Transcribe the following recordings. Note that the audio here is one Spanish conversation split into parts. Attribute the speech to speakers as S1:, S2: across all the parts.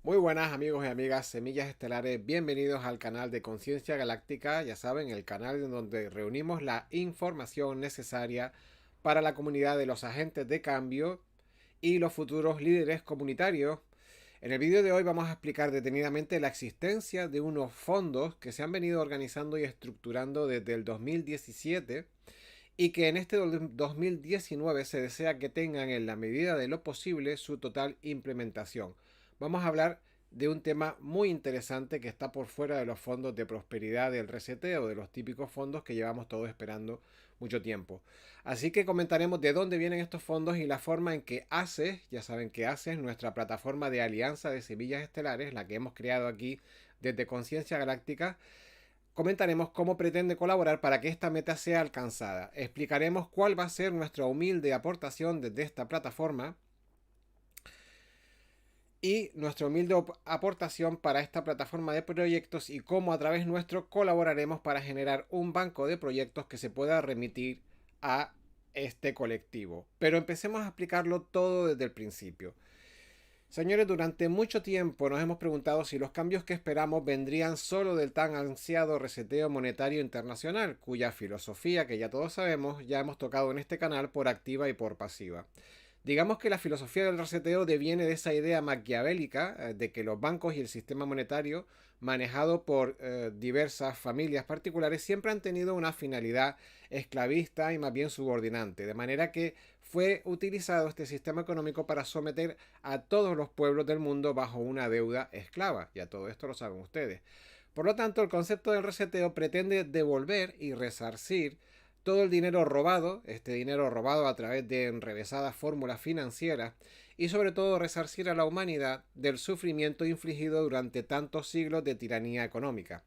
S1: Muy buenas amigos y amigas Semillas Estelares, bienvenidos al canal de Conciencia Galáctica, ya saben, el canal en donde reunimos la información necesaria para la comunidad de los agentes de cambio y los futuros líderes comunitarios. En el vídeo de hoy vamos a explicar detenidamente la existencia de unos fondos que se han venido organizando y estructurando desde el 2017 y que en este 2019 se desea que tengan en la medida de lo posible su total implementación. Vamos a hablar de un tema muy interesante que está por fuera de los fondos de prosperidad del reseteo, de los típicos fondos que llevamos todos esperando mucho tiempo. Así que comentaremos de dónde vienen estos fondos y la forma en que ACES, ya saben que ACES, nuestra plataforma de alianza de semillas estelares, la que hemos creado aquí desde Conciencia Galáctica, comentaremos cómo pretende colaborar para que esta meta sea alcanzada. Explicaremos cuál va a ser nuestra humilde aportación desde esta plataforma y nuestra humilde aportación para esta plataforma de proyectos y cómo a través nuestro colaboraremos para generar un banco de proyectos que se pueda remitir a este colectivo. Pero empecemos a explicarlo todo desde el principio. Señores, durante mucho tiempo nos hemos preguntado si los cambios que esperamos vendrían solo del tan ansiado reseteo monetario internacional, cuya filosofía, que ya todos sabemos, ya hemos tocado en este canal por activa y por pasiva. Digamos que la filosofía del reseteo deviene de esa idea maquiavélica de que los bancos y el sistema monetario, manejado por diversas familias particulares, siempre han tenido una finalidad esclavista y más bien subordinante, de manera que fue utilizado este sistema económico para someter a todos los pueblos del mundo bajo una deuda esclava, ya todo esto lo saben ustedes. Por lo tanto, el concepto del reseteo pretende devolver y resarcir todo el dinero robado, este dinero robado a través de enrevesadas fórmulas financieras, y sobre todo resarcir a la humanidad del sufrimiento infligido durante tantos siglos de tiranía económica.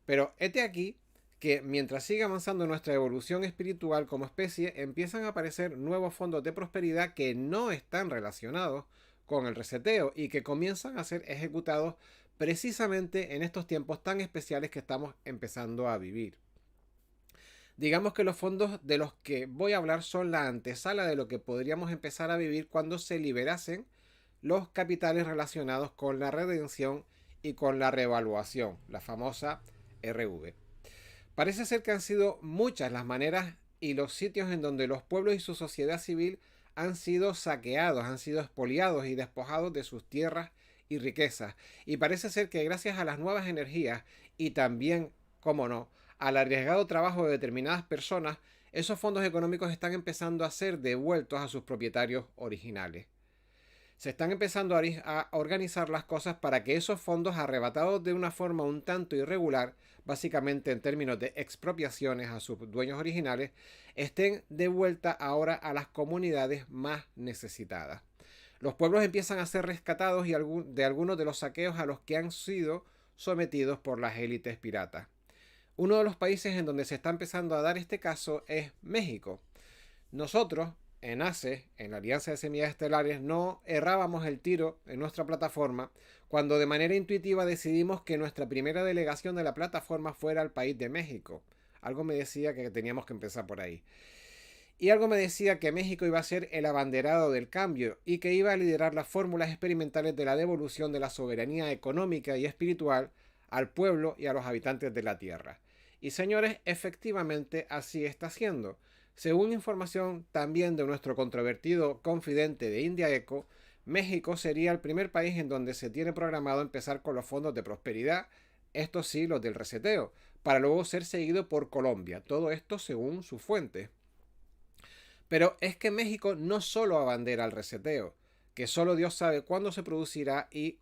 S1: Pero hete aquí que mientras sigue avanzando nuestra evolución espiritual como especie, empiezan a aparecer nuevos fondos de prosperidad que no están relacionados con el reseteo y que comienzan a ser ejecutados precisamente en estos tiempos tan especiales que estamos empezando a vivir. Digamos que los fondos de los que voy a hablar son la antesala de lo que podríamos empezar a vivir cuando se liberasen los capitales relacionados con la redención y con la revaluación, la famosa RV. Parece ser que han sido muchas las maneras y los sitios en donde los pueblos y su sociedad civil han sido saqueados, han sido expoliados y despojados de sus tierras y riquezas. Y parece ser que gracias a las nuevas energías y también, como no, al arriesgado trabajo de determinadas personas, esos fondos económicos están empezando a ser devueltos a sus propietarios originales. Se están empezando a organizar las cosas para que esos fondos arrebatados de una forma un tanto irregular, básicamente en términos de expropiaciones a sus dueños originales, estén de vuelta ahora a las comunidades más necesitadas. Los pueblos empiezan a ser rescatados de algunos de los saqueos a los que han sido sometidos por las élites piratas. Uno de los países en donde se está empezando a dar este caso es México. Nosotros, en ACE, en la Alianza de Semillas Estelares, no errábamos el tiro en nuestra plataforma cuando de manera intuitiva decidimos que nuestra primera delegación de la plataforma fuera al país de México. Algo me decía que teníamos que empezar por ahí. Y algo me decía que México iba a ser el abanderado del cambio y que iba a liderar las fórmulas experimentales de la devolución de la soberanía económica y espiritual al pueblo y a los habitantes de la tierra. Y señores, efectivamente así está siendo. Según información también de nuestro controvertido confidente de India Eco, México sería el primer país en donde se tiene programado empezar con los fondos de prosperidad, estos sí, los del reseteo, para luego ser seguido por Colombia. Todo esto según su fuente. Pero es que México no solo abandera el reseteo, que solo Dios sabe cuándo se producirá y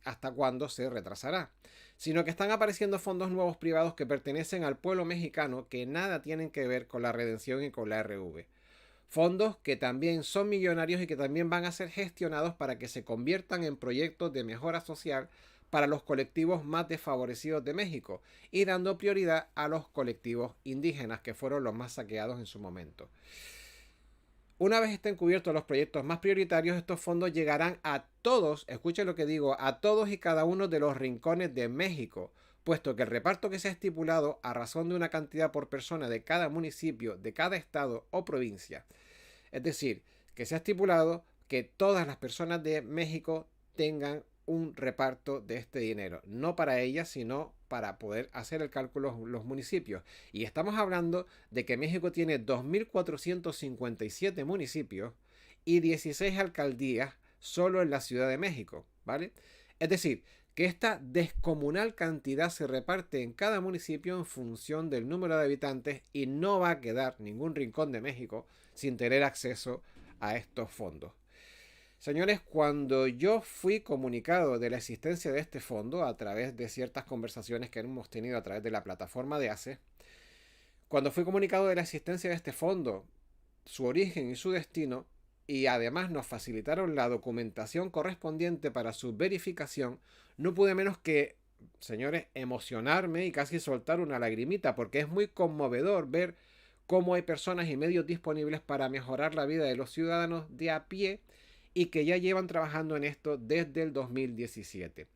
S1: hasta cuándo se retrasará, sino que están apareciendo fondos nuevos privados que pertenecen al pueblo mexicano que nada tienen que ver con la redención y con la RV. Fondos que también son millonarios y que también van a ser gestionados para que se conviertan en proyectos de mejora social para los colectivos más desfavorecidos de México y dando prioridad a los colectivos indígenas que fueron los más saqueados en su momento. Una vez estén cubiertos los proyectos más prioritarios, estos fondos llegarán a todos, escuchen lo que digo, a todos y cada uno de los rincones de México, puesto que el reparto que se ha estipulado a razón de una cantidad por persona de cada municipio, de cada estado o provincia. Es decir, que se ha estipulado que todas las personas de México tengan un reparto de este dinero, no para ellas, sino para poder hacer el cálculo los municipios. Y estamos hablando de que México tiene 2.457 municipios y 16 alcaldías solo en la Ciudad de México, ¿vale? Es decir, que esta descomunal cantidad se reparte en cada municipio en función del número de habitantes y no va a quedar ningún rincón de México sin tener acceso a estos fondos. Señores, cuando yo fui comunicado de la existencia de este fondo a través de ciertas conversaciones que hemos tenido a través de la plataforma de ACE, cuando fui comunicado de la existencia de este fondo, su origen y su destino, y además nos facilitaron la documentación correspondiente para su verificación, no pude menos que, señores, emocionarme y casi soltar una lagrimita, porque es muy conmovedor ver cómo hay personas y medios disponibles para mejorar la vida de los ciudadanos de a pie y que ya llevan trabajando en esto desde el 2017.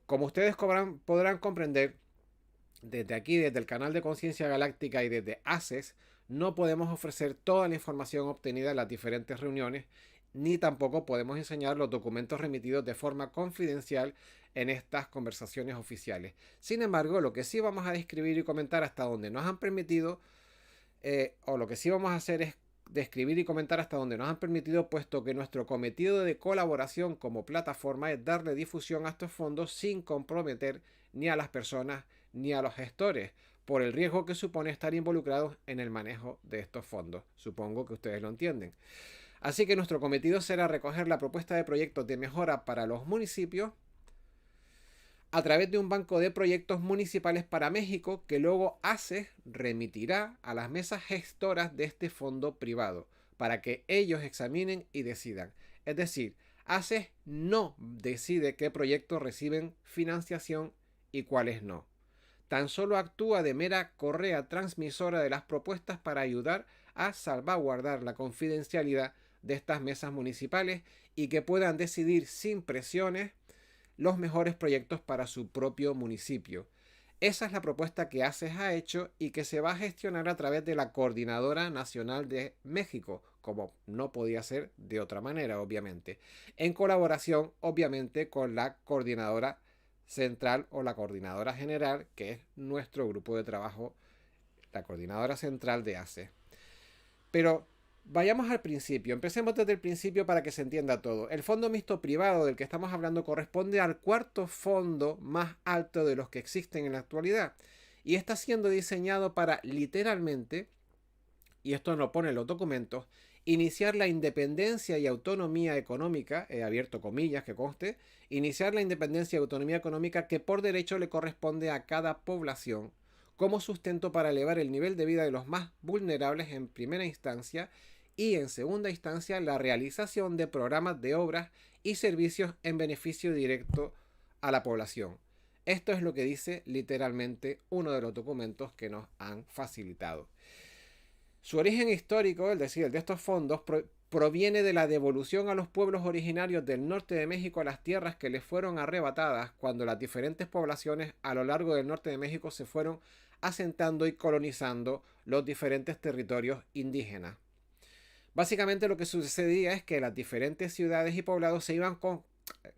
S1: Como ustedes podrán comprender, desde aquí, desde el canal de Conciencia Galáctica y desde ACES, no podemos ofrecer toda la información obtenida en las diferentes reuniones, ni tampoco podemos enseñar los documentos remitidos de forma confidencial en estas conversaciones oficiales. Sin embargo, lo que sí vamos a describir y comentar hasta donde nos han permitido, o lo que sí vamos a hacer es describir y comentar hasta donde nos han permitido, puesto que nuestro cometido de colaboración como plataforma es darle difusión a estos fondos sin comprometer ni a las personas ni a los gestores, por el riesgo que supone estar involucrados en el manejo de estos fondos. Supongo que ustedes lo entienden. Así que nuestro cometido será recoger la propuesta de proyectos de mejora para los municipios a través de un banco de proyectos municipales para México que luego ACE remitirá a las mesas gestoras de este fondo privado para que ellos examinen y decidan. Es decir, ACE no decide qué proyectos reciben financiación y cuáles no. Tan solo actúa de mera correa transmisora de las propuestas para ayudar a salvaguardar la confidencialidad de estas mesas municipales y que puedan decidir sin presiones los mejores proyectos para su propio municipio. Esa es la propuesta que ACES ha hecho y que se va a gestionar a través de la Coordinadora Nacional de México, como no podía ser de otra manera, obviamente, en colaboración, obviamente, con la Coordinadora Central o la Coordinadora General, que es nuestro grupo de trabajo, la Coordinadora Central de ACES. Pero vayamos al principio, empecemos desde el principio para que se entienda todo. El fondo mixto privado del que estamos hablando corresponde al cuarto fondo más alto de los que existen en la actualidad y está siendo diseñado para literalmente, y esto lo pone en los documentos, iniciar la independencia y autonomía económica, he abierto comillas que conste, iniciar la independencia y autonomía económica que por derecho le corresponde a cada población como sustento para elevar el nivel de vida de los más vulnerables en primera instancia y en segunda instancia la realización de programas de obras y servicios en beneficio directo a la población. Esto es lo que dice literalmente uno de los documentos que nos han facilitado. Su origen histórico, es decir, el de estos fondos, proviene de la devolución a los pueblos originarios del norte de México a las tierras que les fueron arrebatadas cuando las diferentes poblaciones a lo largo del norte de México se fueron asentando y colonizando los diferentes territorios indígenas. Básicamente lo que sucedía es que las diferentes ciudades y poblados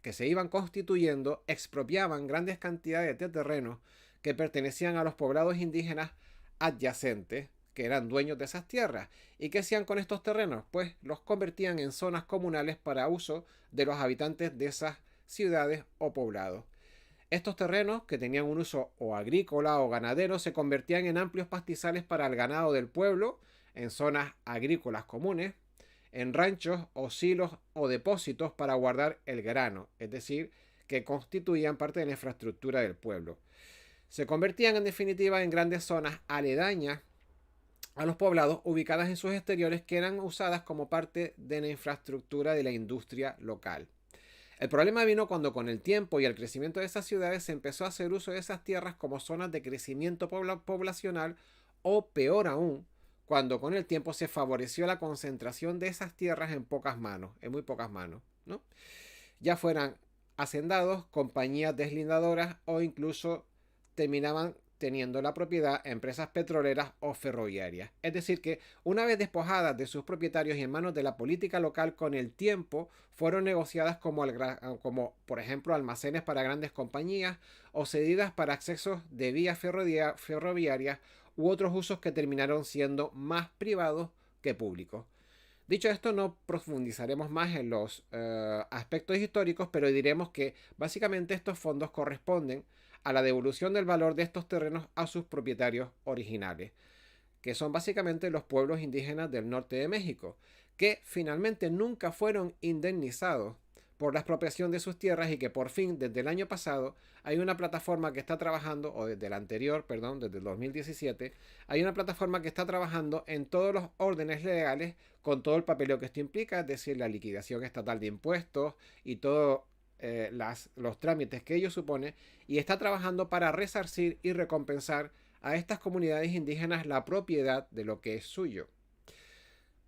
S1: que se iban constituyendo expropiaban grandes cantidades de terrenos que pertenecían a los poblados indígenas adyacentes, que eran dueños de esas tierras. ¿Y qué hacían con estos terrenos? Pues los convertían en zonas comunales para uso de los habitantes de esas ciudades o poblados. Estos terrenos, que tenían un uso o agrícola o ganadero, se convertían en amplios pastizales para el ganado del pueblo, en zonas agrícolas comunes, en ranchos o silos o depósitos para guardar el grano, es decir, que constituían parte de la infraestructura del pueblo. Se convertían en definitiva en grandes zonas aledañas a los poblados ubicadas en sus exteriores que eran usadas como parte de la infraestructura de la industria local. El problema vino cuando con el tiempo y el crecimiento de esas ciudades se empezó a hacer uso de esas tierras como zonas de crecimiento poblacional o peor aún, cuando con el tiempo se favoreció la concentración de esas tierras en pocas manos, en muy pocas manos, ¿no? Ya fueran hacendados, compañías deslindadoras o incluso terminaban teniendo la propiedad empresas petroleras o ferroviarias. Es decir, que una vez despojadas de sus propietarios y en manos de la política local, con el tiempo fueron negociadas como por ejemplo, almacenes para grandes compañías o cedidas para accesos de vías ferroviarias u otros usos que terminaron siendo más privados que públicos. Dicho esto, no profundizaremos más en los aspectos históricos, pero diremos que básicamente estos fondos corresponden a la devolución del valor de estos terrenos a sus propietarios originales, que son básicamente los pueblos indígenas del norte de México, que finalmente nunca fueron indemnizados por la expropiación de sus tierras y que por fin, desde el año pasado, hay una plataforma que está trabajando, o desde el anterior, perdón, desde el 2017, hay una plataforma que está trabajando en todos los órdenes legales con todo el papeleo que esto implica, es decir, la liquidación estatal de impuestos y todos los trámites que ello supone, y está trabajando para resarcir y recompensar a estas comunidades indígenas la propiedad de lo que es suyo.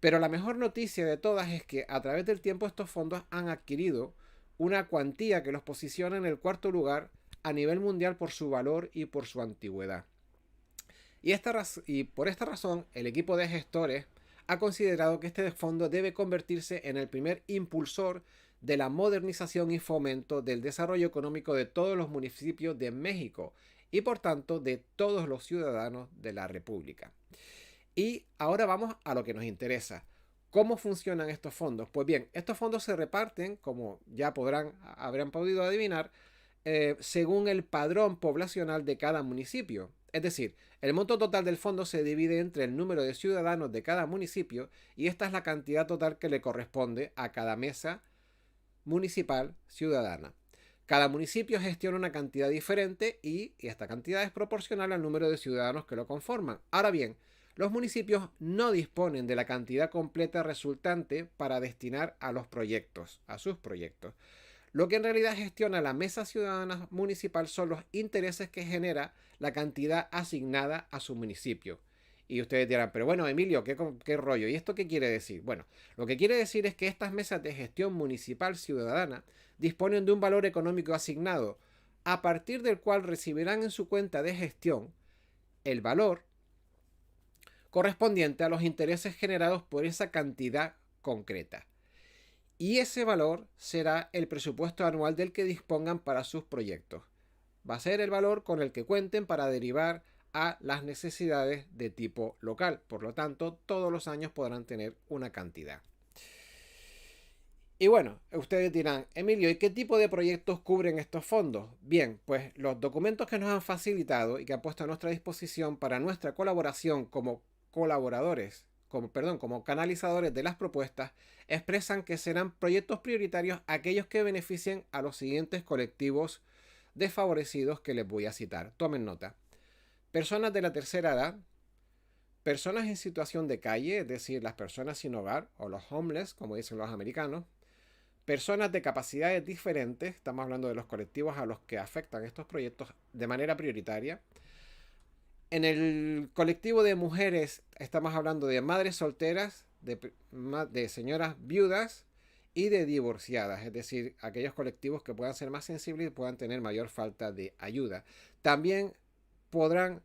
S1: Pero la mejor noticia de todas es que a través del tiempo estos fondos han adquirido una cuantía que los posiciona en el cuarto lugar a nivel mundial por su valor y por su antigüedad. Y por esta razón, el equipo de gestores ha considerado que este fondo debe convertirse en el primer impulsor de la modernización y fomento del desarrollo económico de todos los municipios de México y por tanto de todos los ciudadanos de la República. Y ahora vamos a lo que nos interesa. ¿Cómo funcionan estos fondos? Pues bien, estos fondos se reparten, como ya habrán podido adivinar, según el padrón poblacional de cada municipio. Es decir, el monto total del fondo se divide entre el número de ciudadanos de cada municipio y esta es la cantidad total que le corresponde a cada mesa municipal ciudadana. Cada municipio gestiona una cantidad diferente y esta cantidad es proporcional al número de ciudadanos que lo conforman. Ahora bien, los municipios no disponen de la cantidad completa resultante para destinar a los proyectos, a sus proyectos. Lo que en realidad gestiona la mesa ciudadana municipal son los intereses que genera la cantidad asignada a su municipio. Y ustedes dirán, pero bueno, Emilio, ¿qué rollo? ¿Y esto qué quiere decir? Bueno, lo que quiere decir es que estas mesas de gestión municipal ciudadana disponen de un valor económico asignado, a partir del cual recibirán en su cuenta de gestión el valor correspondiente a los intereses generados por esa cantidad concreta. Y ese valor será el presupuesto anual del que dispongan para sus proyectos. Va a ser el valor con el que cuenten para derivar a las necesidades de tipo local. Por lo tanto, todos los años podrán tener una cantidad. Y bueno, ustedes dirán, Emilio, ¿y qué tipo de proyectos cubren estos fondos? Bien, pues los documentos que nos han facilitado y que han puesto a nuestra disposición para nuestra colaboración como colaboradores, como canalizadores de las propuestas, expresan que serán proyectos prioritarios aquellos que beneficien a los siguientes colectivos desfavorecidos que les voy a citar. Tomen nota. Personas de la tercera edad, personas en situación de calle, es decir, las personas sin hogar o los homeless, como dicen los americanos, personas de capacidades diferentes, estamos hablando de los colectivos a los que afectan estos proyectos de manera prioritaria. En el colectivo de mujeres estamos hablando de madres solteras, de señoras viudas y de divorciadas, es decir, aquellos colectivos que puedan ser más sensibles y puedan tener mayor falta de ayuda. También podrán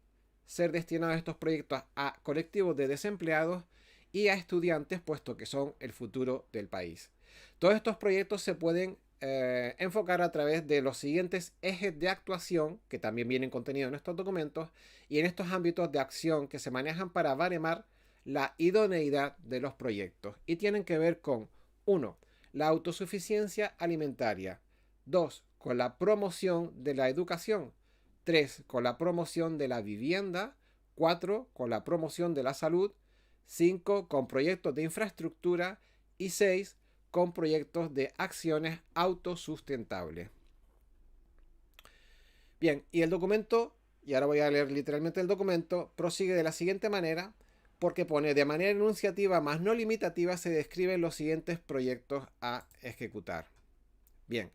S1: ser destinados estos proyectos a colectivos de desempleados y a estudiantes, puesto que son el futuro del país. Todos estos proyectos se pueden enfocar a través de los siguientes ejes de actuación que también vienen contenidos en estos documentos y en estos ámbitos de acción que se manejan para baremar la idoneidad de los proyectos y tienen que ver con 1. La autosuficiencia alimentaria, 2. Con la promoción de la educación, 3. Con la promoción de la vivienda, 4. Con la promoción de la salud, 5. Con proyectos de infraestructura y 6. Con proyectos de acciones autosustentables. Bien, y el documento, y ahora voy a leer literalmente el documento, prosigue de la siguiente manera, porque pone, de manera enunciativa más no limitativa se describen los siguientes proyectos a ejecutar. Bien.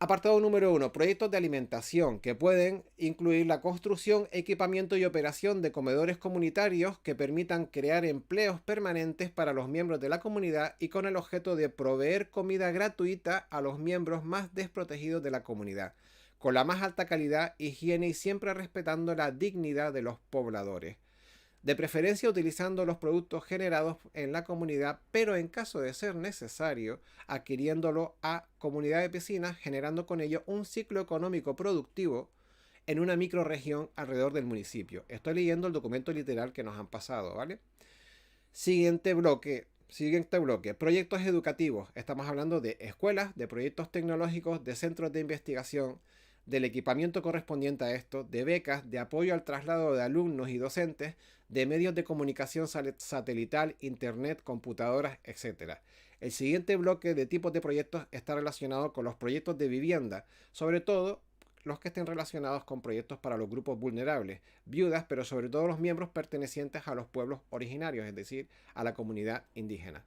S1: Apartado número 1. Proyectos de alimentación que pueden incluir la construcción, equipamiento y operación de comedores comunitarios que permitan crear empleos permanentes para los miembros de la comunidad y con el objeto de proveer comida gratuita a los miembros más desprotegidos de la comunidad. con la más alta calidad, higiene y siempre respetando la dignidad de los pobladores. De preferencia utilizando los productos generados en la comunidad, pero en caso de ser necesario, adquiriéndolo a comunidades vecinas, generando con ello un ciclo económico productivo en una microrregión alrededor del municipio. Estoy leyendo el documento literal que nos han pasado, ¿vale? Siguiente bloque. Siguiente bloque. Proyectos educativos. Estamos hablando de escuelas, de proyectos tecnológicos, de centros de investigación, del equipamiento correspondiente a esto, de becas, de apoyo al traslado de alumnos y docentes, de medios de comunicación satelital, internet, computadoras, etc. El siguiente bloque de tipos de proyectos está relacionado con los proyectos de vivienda, sobre todo los que estén relacionados con proyectos para los grupos vulnerables, viudas, pero sobre todo los miembros pertenecientes a los pueblos originarios, es decir, a la comunidad indígena.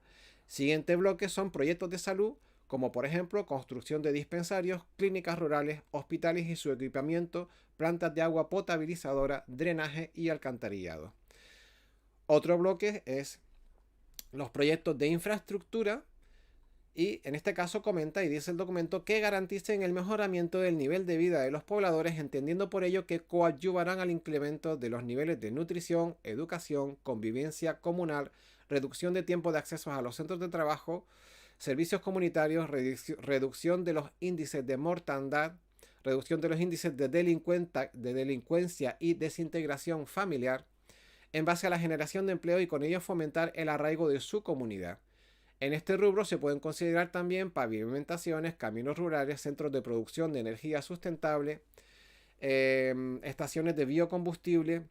S1: Siguiente bloque son proyectos de salud, como por ejemplo construcción de dispensarios, clínicas rurales, hospitales y su equipamiento, plantas de agua potabilizadora, drenaje y alcantarillado. Otro bloque es los proyectos de infraestructura, y en este caso comenta y dice el documento que garanticen el mejoramiento del nivel de vida de los pobladores, entendiendo por ello que coadyuvarán al incremento de los niveles de nutrición, educación, convivencia comunal, reducción de tiempo de acceso a los centros de trabajo, servicios comunitarios, reducción de los índices de mortandad, reducción de los índices de delincuencia y desintegración familiar, en base a la generación de empleo y con ello fomentar el arraigo de su comunidad. En este rubro se pueden considerar también pavimentaciones, caminos rurales, centros de producción de energía sustentable, estaciones de biocombustible,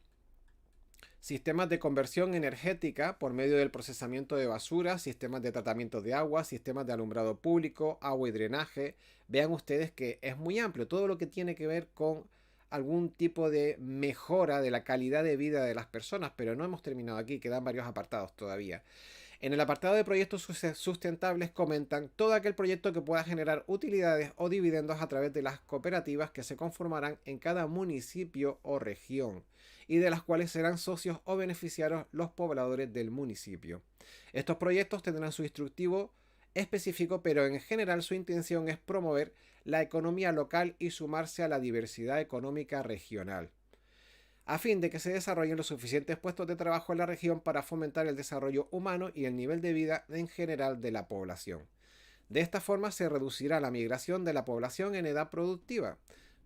S1: sistemas de conversión energética por medio del procesamiento de basura, sistemas de tratamiento de agua, sistemas de alumbrado público, agua y drenaje. Vean ustedes que es muy amplio todo lo que tiene que ver con algún tipo de mejora de la calidad de vida de las personas, pero no hemos terminado aquí, quedan varios apartados todavía. En el apartado de proyectos sustentables comentan todo aquel proyecto que pueda generar utilidades o dividendos a través de las cooperativas que se conformarán en cada municipio o región y de las cuales serán socios o beneficiarios los pobladores del municipio. Estos proyectos tendrán su instructivo específico, pero en general su intención es promover la economía local y sumarse a la diversidad económica regional, a fin de que se desarrollen los suficientes puestos de trabajo en la región para fomentar el desarrollo humano y el nivel de vida en general de la población. De esta forma se reducirá la migración de la población en edad productiva.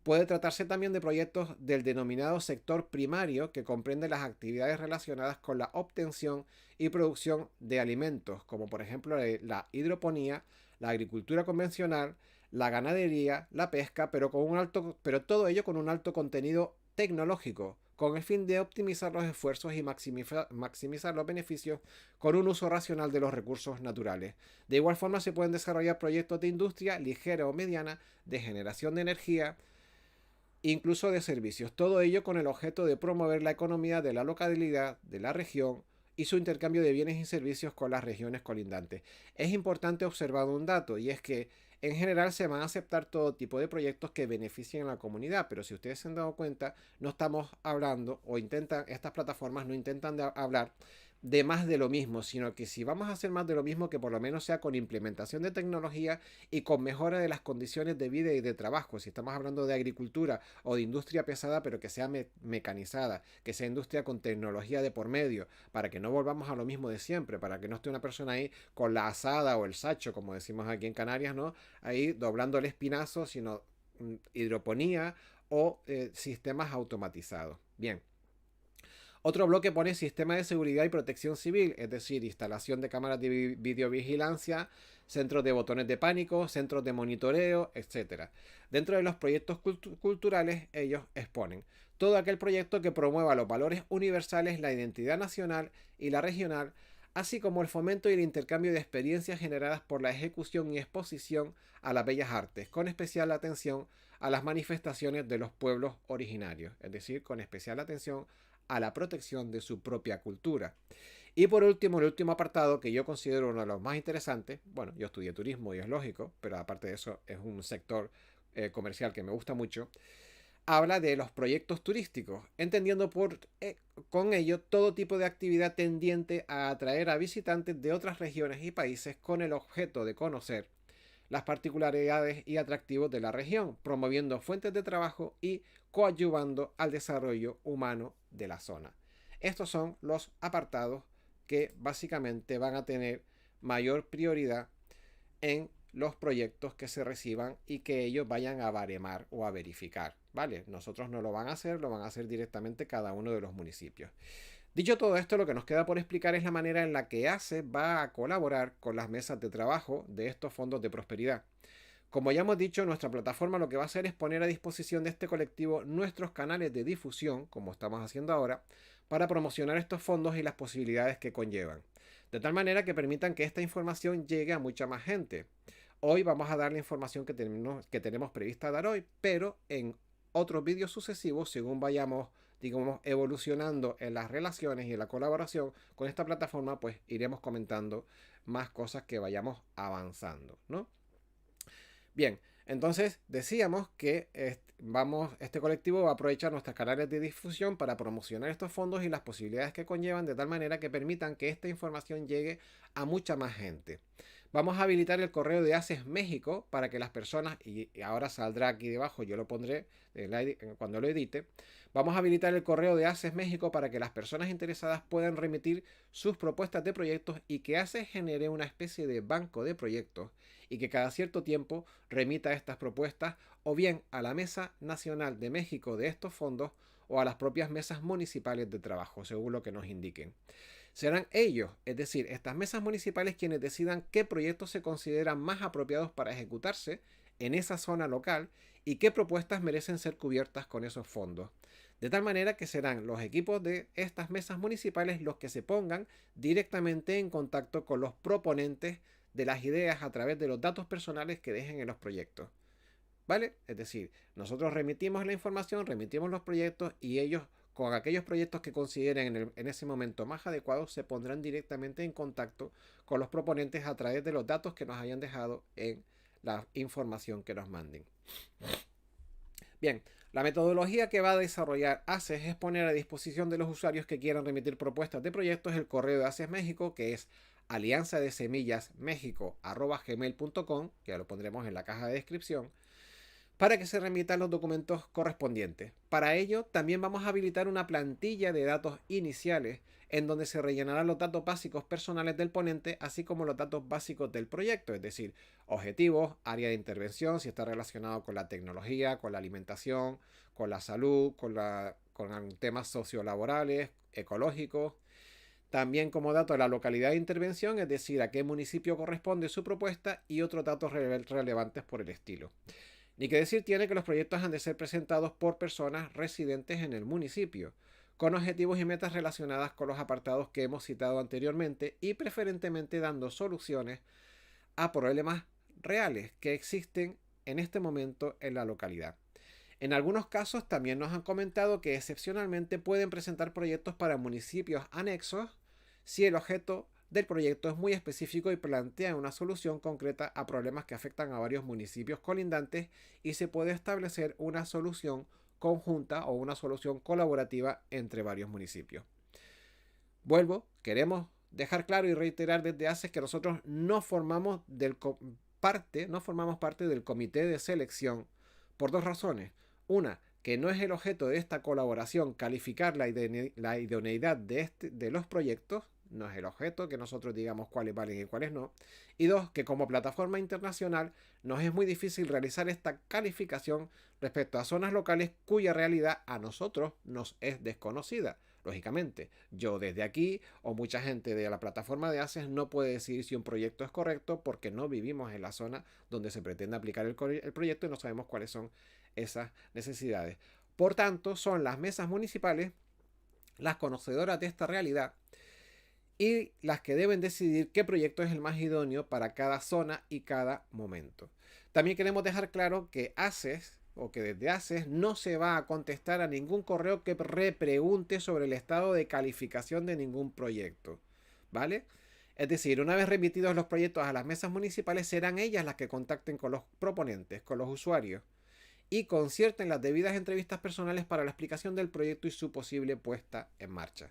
S1: Puede tratarse también de proyectos del denominado sector primario, que comprende las actividades relacionadas con la obtención y producción de alimentos, como por ejemplo la hidroponía, la agricultura convencional, la ganadería, la pesca, pero todo ello con un alto contenido tecnológico, con el fin de optimizar los esfuerzos y maximizar los beneficios con un uso racional de los recursos naturales. De igual forma se pueden desarrollar proyectos de industria ligera o mediana, de generación de energía, incluso de servicios. Todo ello con el objeto de promover la economía de la localidad, de la región y su intercambio de bienes y servicios con las regiones colindantes. Es importante observar un dato, y es que en general se van a aceptar todo tipo de proyectos que beneficien a la comunidad, pero si ustedes se han dado cuenta, no estamos hablando, o estas plataformas no intentan hablar de más de lo mismo, sino que si vamos a hacer más de lo mismo, que por lo menos sea con implementación de tecnología y con mejora de las condiciones de vida y de trabajo. Si estamos hablando de agricultura o de industria pesada, pero que sea mecanizada, que sea industria con tecnología de por medio, para que no volvamos a lo mismo de siempre, para que no esté una persona ahí con la asada o el sacho, como decimos aquí en Canarias, ¿no? Ahí doblando el espinazo, sino hidroponía o sistemas automatizados. Bien. Otro bloque pone sistema de seguridad y protección civil, es decir, instalación de cámaras de videovigilancia, centros de botones de pánico, centros de monitoreo, etc. Dentro de los proyectos culturales, ellos exponen todo aquel proyecto que promueva los valores universales, la identidad nacional y la regional, así como el fomento y el intercambio de experiencias generadas por la ejecución y exposición a las bellas artes, con especial atención a las manifestaciones de los pueblos originarios, es decir, con especial atención a la protección de su propia cultura. Y por último, el último apartado que yo considero uno de los más interesantes, bueno, yo estudié turismo y es lógico, pero aparte de eso es un sector comercial que me gusta mucho, habla de los proyectos turísticos, entendiendo con ello todo tipo de actividad tendiente a atraer a visitantes de otras regiones y países con el objeto de conocer las particularidades y atractivos de la región, promoviendo fuentes de trabajo y coadyuvando al desarrollo humano de la zona. Estos son los apartados que básicamente van a tener mayor prioridad en los proyectos que se reciban y que ellos vayan a baremar o a verificar, ¿vale? Nosotros no lo van a hacer, lo van a hacer directamente cada uno de los municipios. Dicho todo esto, lo que nos queda por explicar es la manera en la que ACE va a colaborar con las mesas de trabajo de estos fondos de prosperidad. Como ya hemos dicho, nuestra plataforma lo que va a hacer es poner a disposición de este colectivo nuestros canales de difusión, como estamos haciendo ahora, para promocionar estos fondos y las posibilidades que conllevan, de tal manera que permitan que esta información llegue a mucha más gente. Hoy vamos a dar la información que tenemos prevista dar hoy, pero en otros vídeos sucesivos, según vayamos, digamos, evolucionando en las relaciones y en la colaboración con esta plataforma, pues iremos comentando más cosas que vayamos avanzando, ¿no? Bien, entonces decíamos que este colectivo va a aprovechar nuestros canales de difusión para promocionar estos fondos y las posibilidades que conllevan de tal manera que permitan que esta información llegue a mucha más gente. Vamos a habilitar el correo de ACES México para que las personas, y ahora saldrá aquí debajo, yo lo pondré cuando lo edite. Vamos a habilitar el correo de ACES México para que las personas interesadas puedan remitir sus propuestas de proyectos y que ACES genere una especie de banco de proyectos y que cada cierto tiempo remita estas propuestas o bien a la Mesa Nacional de México de estos fondos o a las propias mesas municipales de trabajo, según lo que nos indiquen. Serán ellos, es decir, estas mesas municipales, quienes decidan qué proyectos se consideran más apropiados para ejecutarse en esa zona local y qué propuestas merecen ser cubiertas con esos fondos. De tal manera que serán los equipos de estas mesas municipales los que se pongan directamente en contacto con los proponentes de las ideas a través de los datos personales que dejen en los proyectos. ¿Vale? Es decir, nosotros remitimos la información, remitimos los proyectos y ellos, con aquellos proyectos que consideren en ese momento más adecuados, se pondrán directamente en contacto con los proponentes a través de los datos que nos hayan dejado en la información que nos manden. Bien, la metodología que va a desarrollar ACES es poner a disposición de los usuarios que quieran remitir propuestas de proyectos el correo de ACES México, que es alianzadesemillasmexico@gmail.com, que ya lo pondremos en la caja de descripción, para que se remitan los documentos correspondientes. Para ello, también vamos a habilitar una plantilla de datos iniciales en donde se rellenarán los datos básicos personales del ponente, así como los datos básicos del proyecto, es decir, objetivos, área de intervención, si está relacionado con la tecnología, con la alimentación, con la salud, con temas sociolaborales, ecológicos. También como dato la localidad de intervención, es decir, a qué municipio corresponde su propuesta y otros datos relevantes por el estilo. Ni que decir tiene que los proyectos han de ser presentados por personas residentes en el municipio, con objetivos y metas relacionadas con los apartados que hemos citado anteriormente y preferentemente dando soluciones a problemas reales que existen en este momento en la localidad. En algunos casos también nos han comentado que excepcionalmente pueden presentar proyectos para municipios anexos si el objeto del proyecto es muy específico y plantea una solución concreta a problemas que afectan a varios municipios colindantes y se puede establecer una solución conjunta o una solución colaborativa entre varios municipios. Queremos dejar claro y reiterar desde ACES que nosotros no formamos parte del comité de selección por dos razones. Una, que no es el objeto de esta colaboración calificar la idoneidad de los proyectos, no es el objeto que nosotros digamos cuáles valen y cuáles no. Y dos, que como plataforma internacional nos es muy difícil realizar esta calificación respecto a zonas locales cuya realidad a nosotros nos es desconocida. Lógicamente, yo desde aquí o mucha gente de la plataforma de ACES no puede decir si un proyecto es correcto porque no vivimos en la zona donde se pretende aplicar el proyecto y no sabemos cuáles son esas necesidades. Por tanto, son las mesas municipales las conocedoras de esta realidad y las que deben decidir qué proyecto es el más idóneo para cada zona y cada momento. También queremos dejar claro que ACES o que desde ACES no se va a contestar a ningún correo que repregunte sobre el estado de calificación de ningún proyecto, ¿vale? Es decir, una vez remitidos los proyectos a las mesas municipales, serán ellas las que contacten con los proponentes, con los usuarios, y concierten las debidas entrevistas personales para la explicación del proyecto y su posible puesta en marcha.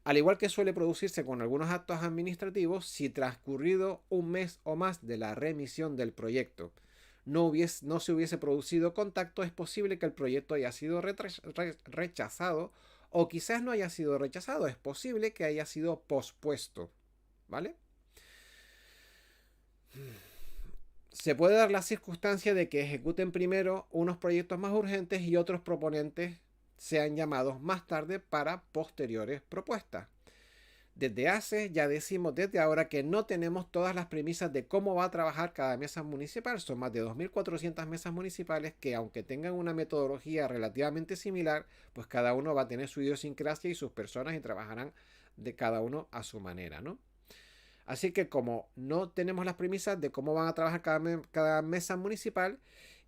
S1: Al igual que suele producirse con algunos actos administrativos, si transcurrido un mes o más de la remisión del proyecto no se hubiese producido contacto, es posible que el proyecto haya sido rechazado, o quizás no haya sido rechazado, es posible que haya sido pospuesto, ¿vale? Se puede dar la circunstancia de que ejecuten primero unos proyectos más urgentes y otros proponentes sean llamados más tarde para posteriores propuestas. Ya decimos desde ahora que no tenemos todas las premisas de cómo va a trabajar cada mesa municipal. Son más de 2.400 mesas municipales que, aunque tengan una metodología relativamente similar, pues cada uno va a tener su idiosincrasia y sus personas y trabajarán de cada uno a su manera, ¿no? Así que como no tenemos las premisas de cómo van a trabajar cada mesa municipal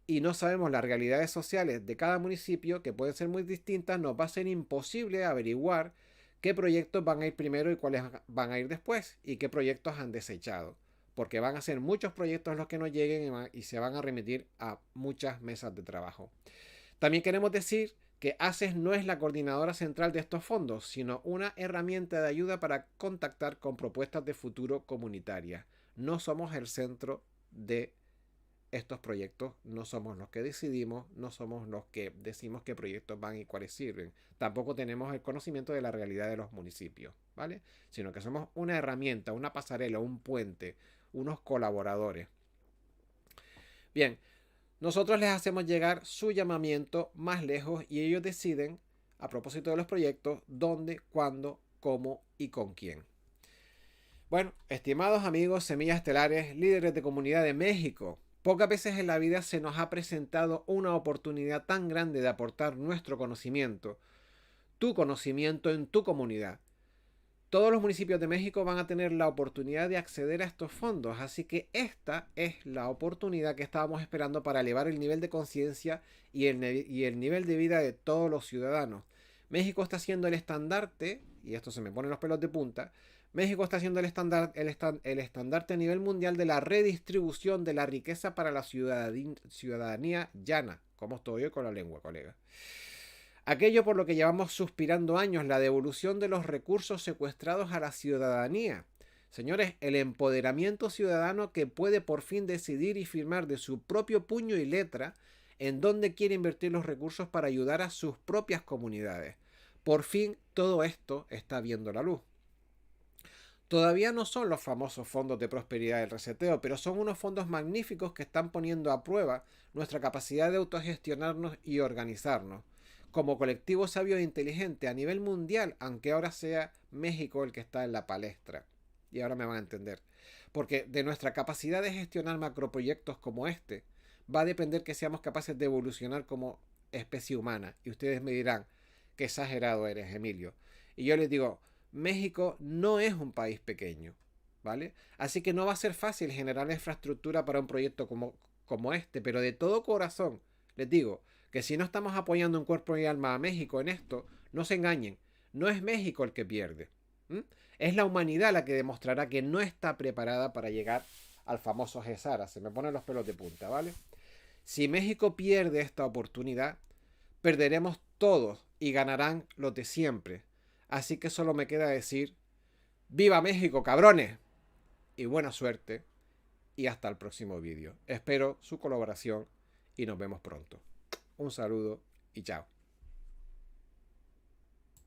S1: y no sabemos las realidades sociales de cada municipio, que pueden ser muy distintas, nos va a ser imposible averiguar qué proyectos van a ir primero y cuáles van a ir después y qué proyectos han desechado. Porque van a ser muchos proyectos los que nos lleguen y se van a remitir a muchas mesas de trabajo. También queremos decir que ACES no es la coordinadora central de estos fondos, sino una herramienta de ayuda para contactar con propuestas de futuro comunitarias. No somos el centro de estos proyectos, no somos los que decidimos, no somos los que decimos qué proyectos van y cuáles sirven. Tampoco tenemos el conocimiento de la realidad de los municipios, ¿vale? Sino que somos una herramienta, una pasarela, un puente, unos colaboradores. Bien, nosotros les hacemos llegar su llamamiento más lejos y ellos deciden, a propósito de los proyectos, dónde, cuándo, cómo y con quién. Bueno, estimados amigos Semillas Estelares, líderes de comunidad de México, pocas veces en la vida se nos ha presentado una oportunidad tan grande de aportar nuestro conocimiento, tu conocimiento en tu comunidad. Todos los municipios de México van a tener la oportunidad de acceder a estos fondos, así que esta es la oportunidad que estábamos esperando para elevar el nivel de conciencia y el nivel de vida de todos los ciudadanos. México está siendo el estandarte, y esto se me pone los pelos de punta, México está siendo el estandarte a nivel mundial de la redistribución de la riqueza para la ciudadanía llana. ¿Cómo estoy hoy con la lengua, colega? Aquello por lo que llevamos suspirando años, la devolución de los recursos secuestrados a la ciudadanía. Señores, el empoderamiento ciudadano que puede por fin decidir y firmar de su propio puño y letra en dónde quiere invertir los recursos para ayudar a sus propias comunidades. Por fin todo esto está viendo la luz. Todavía no son los famosos fondos de prosperidad del reseteo, pero son unos fondos magníficos que están poniendo a prueba nuestra capacidad de autogestionarnos y organizarnos como colectivo sabio e inteligente a nivel mundial, aunque ahora sea México el que está en la palestra. Y ahora me van a entender. Porque de nuestra capacidad de gestionar macroproyectos como este, va a depender que seamos capaces de evolucionar como especie humana. Y ustedes me dirán, qué exagerado eres, Emilio. Y yo les digo, México no es un país pequeño, ¿vale? Así que no va a ser fácil generar infraestructura para un proyecto como este, pero de todo corazón les digo, que si no estamos apoyando en cuerpo y alma a México en esto, no se engañen, no es México el que pierde. Es la humanidad la que demostrará que no está preparada para llegar al famoso GESARA. Se me ponen los pelos de punta, ¿vale? Si México pierde esta oportunidad, perderemos todos y ganarán los de siempre. Así que solo me queda decir, ¡viva México, cabrones! Y buena suerte y hasta el próximo vídeo. Espero su colaboración y nos vemos pronto. Un saludo y chao.